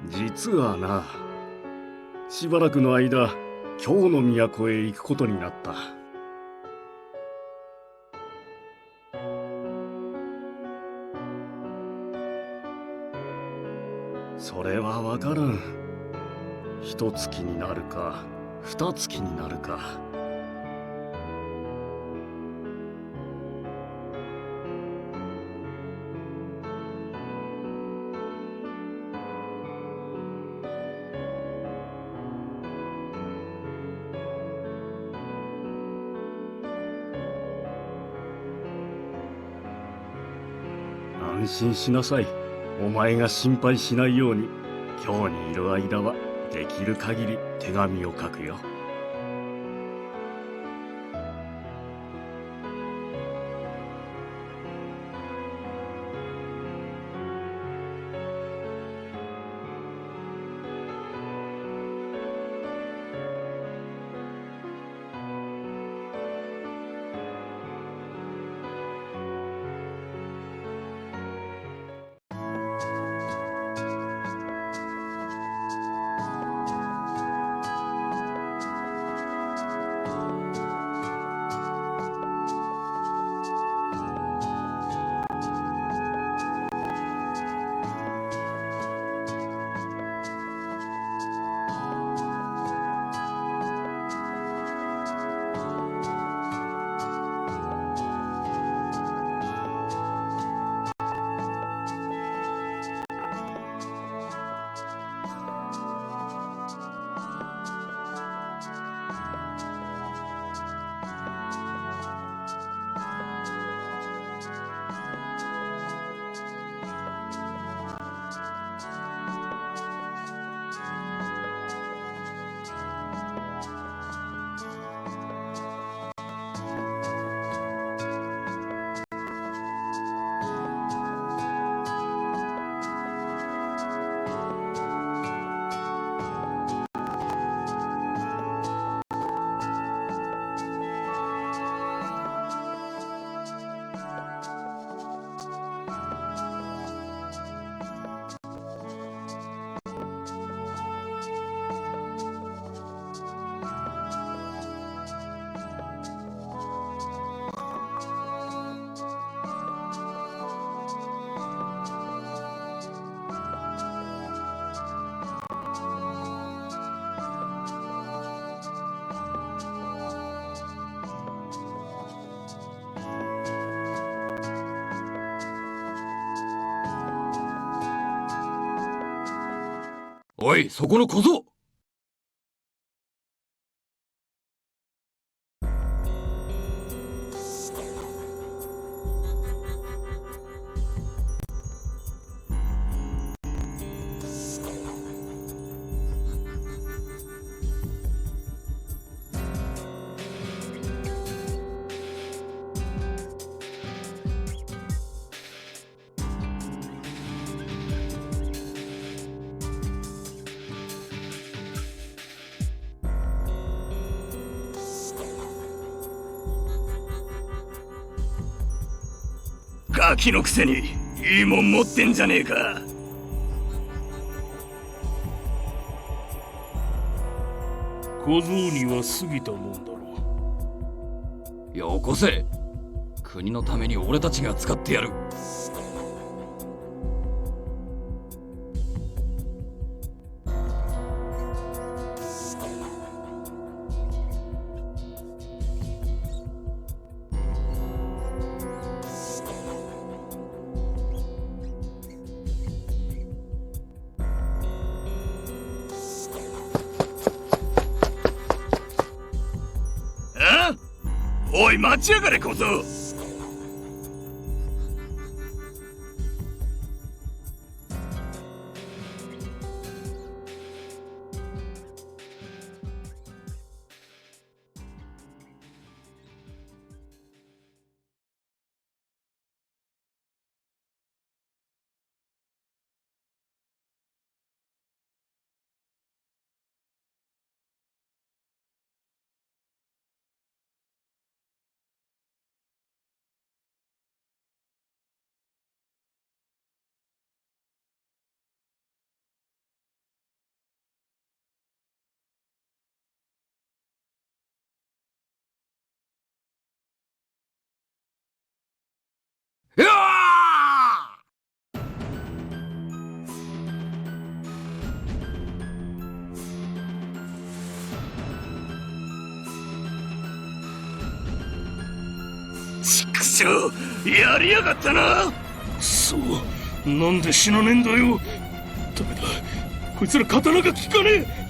実はな、しばらくの間、京の都へ行くことになった。それはわからん。一月になるか、二月になるか。安心しなさい。お前が心配しないように、京にいる間はできる限り手紙を書くよ。おい、そこの小僧！ガキのくせにいいもん持ってんじゃねえか。小僧には過ぎたもんだろ。よこせ。国のために俺たちが使ってやる。あ？おい、待ちやがれ小僧。しょやりやがったな。くそ、なんで死なねえんだよ。ダメだ、こいつら刀が効かねえ。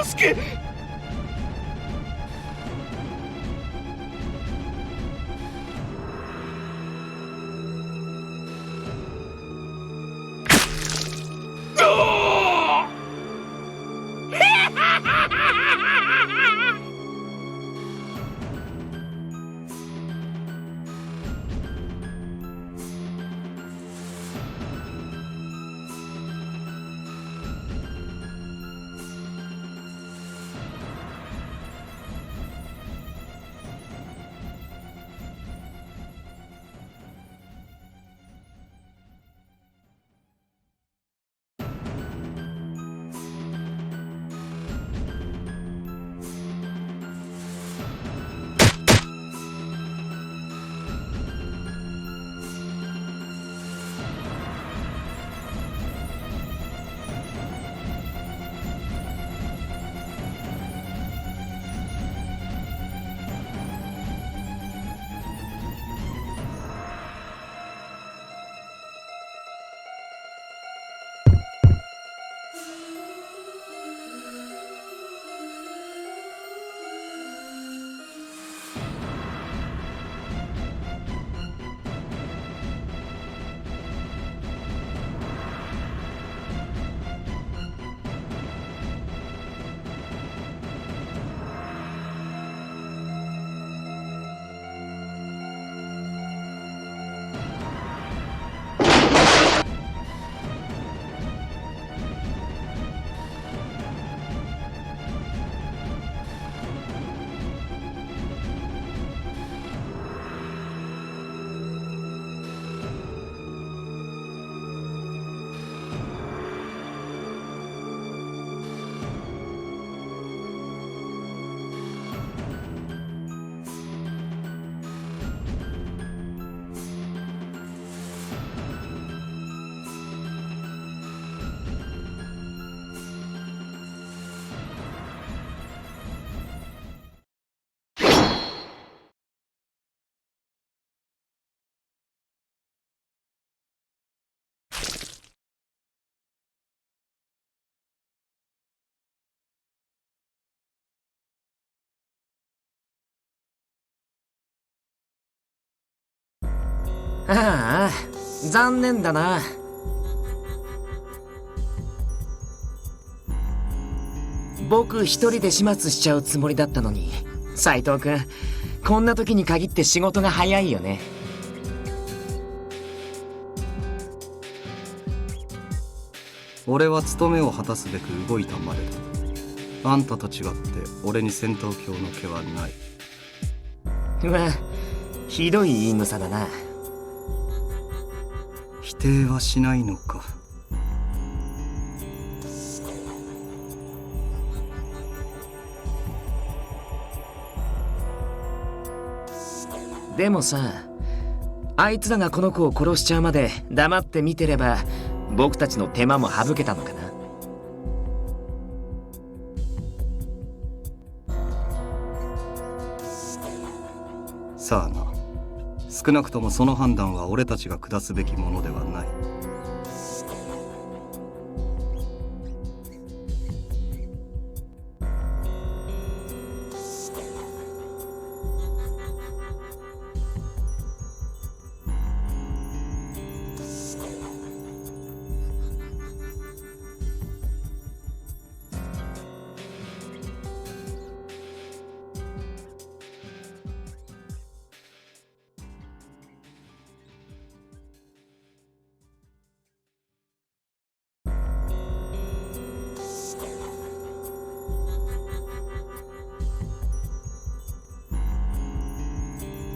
助け。ああ、残念だな。僕一人で始末しちゃうつもりだったのに、斉藤君、こんな時に限って仕事が早いよね。俺は務めを果たすべく動いたまでだ。あんたと違って俺に戦闘狂の気はない。うわ、ひどい言い草だな。否定はしないのか。でもさ、あいつらがこの子を殺しちゃうまで黙って見てれば僕たちの手間も省けたのかな。さあな、少なくともその判断は俺たちが下すべきものではない。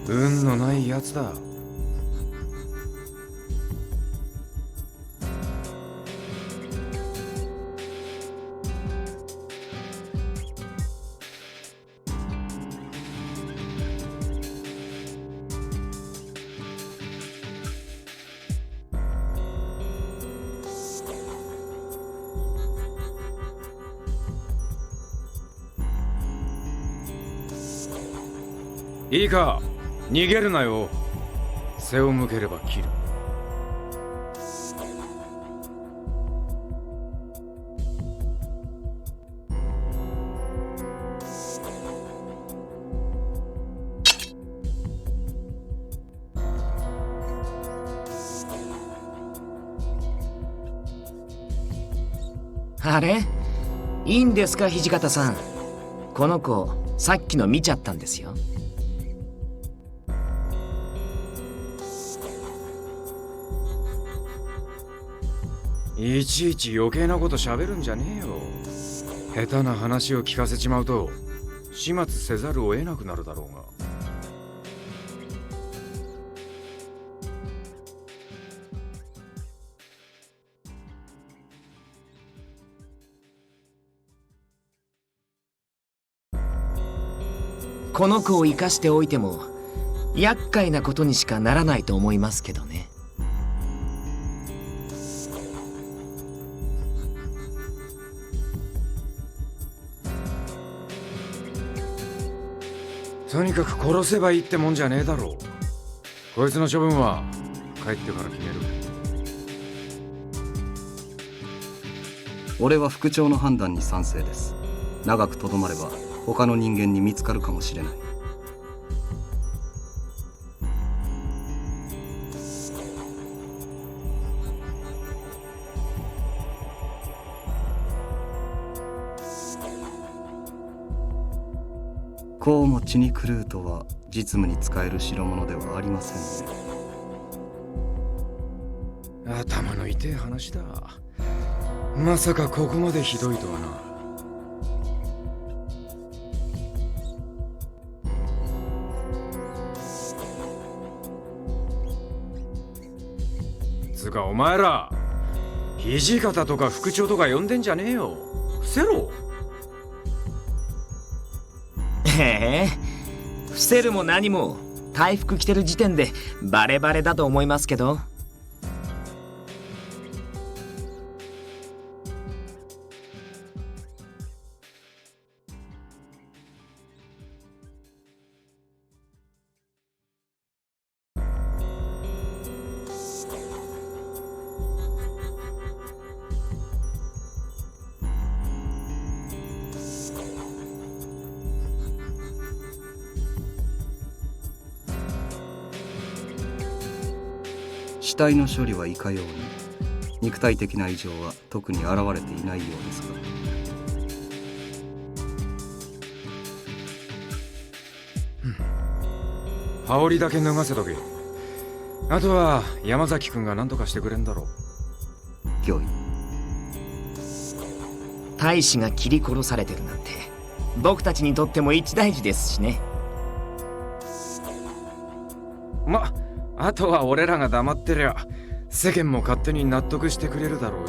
運のないやつだ。いいか、逃げるなよ。背を向ければ切る。あれ、いいんですか土方さん。この子さっきの見ちゃったんですよ。いちいち余計なこと喋るんじゃねえよ。下手な話を聞かせちまうと始末せざるを得なくなるだろうが。この子を生かしておいても厄介なことにしかならないと思いますけどね。とにかく殺せばいいってもんじゃねえだろう。こいつの処分は帰ってから決める。俺は副長の判断に賛成です。長くとどまれば他の人間に見つかるかもしれない。こうも血に狂うとは実務に使える代物ではありませんね。頭の痛い話だ。まさかここまでひどいとはな。つかお前ら土方とか副長とか呼んでんじゃねえよ。伏せろ。へえ、伏せるも何も大服着てる時点でバレバレだと思いますけど。死体の処理はいかように肉体的な異常は特に現れていないようですが、羽織だけ脱がせとけ。あとは山崎君が何とかしてくれんだろう。御意。大使が切り殺されてるなんて僕たちにとっても一大事ですしね。あとは俺らが黙ってりゃ世間も勝手に納得してくれるだろうよ。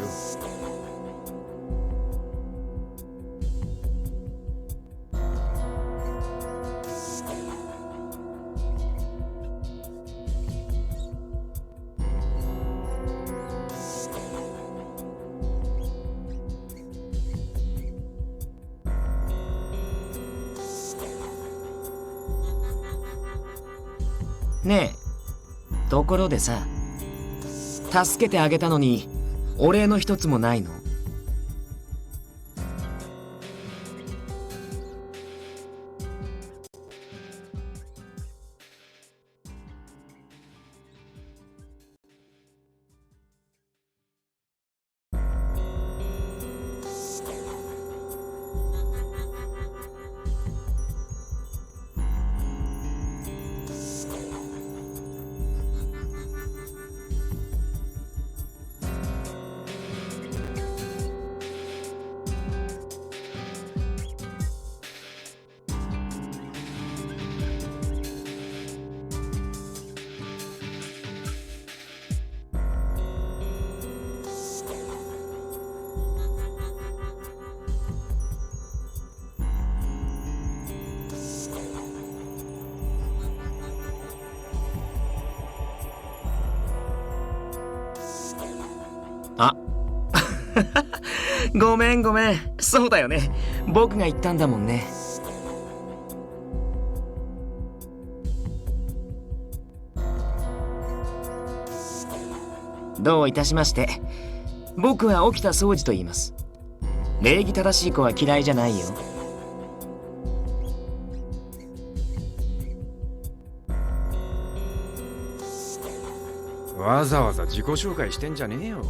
ねえ、ところでさ、助けてあげたのにお礼の一つもないの？ごめんごめん。そうだよね。僕が言ったんだもんね。どういたしまして。僕は沖田総司と言います。礼儀正しい子は嫌いじゃないよ。わざわざ自己紹介してんじゃねえよ。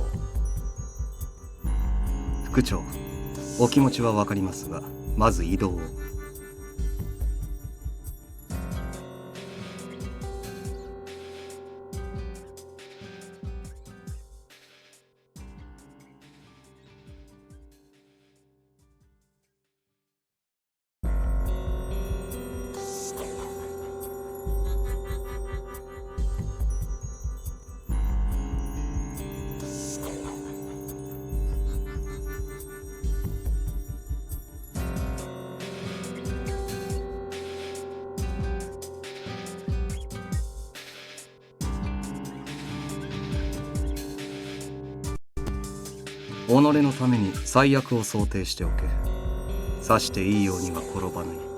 副長、お気持ちはわかりますが、まず移動を。己のために最悪を想定しておけ。刺していいようには転ばない。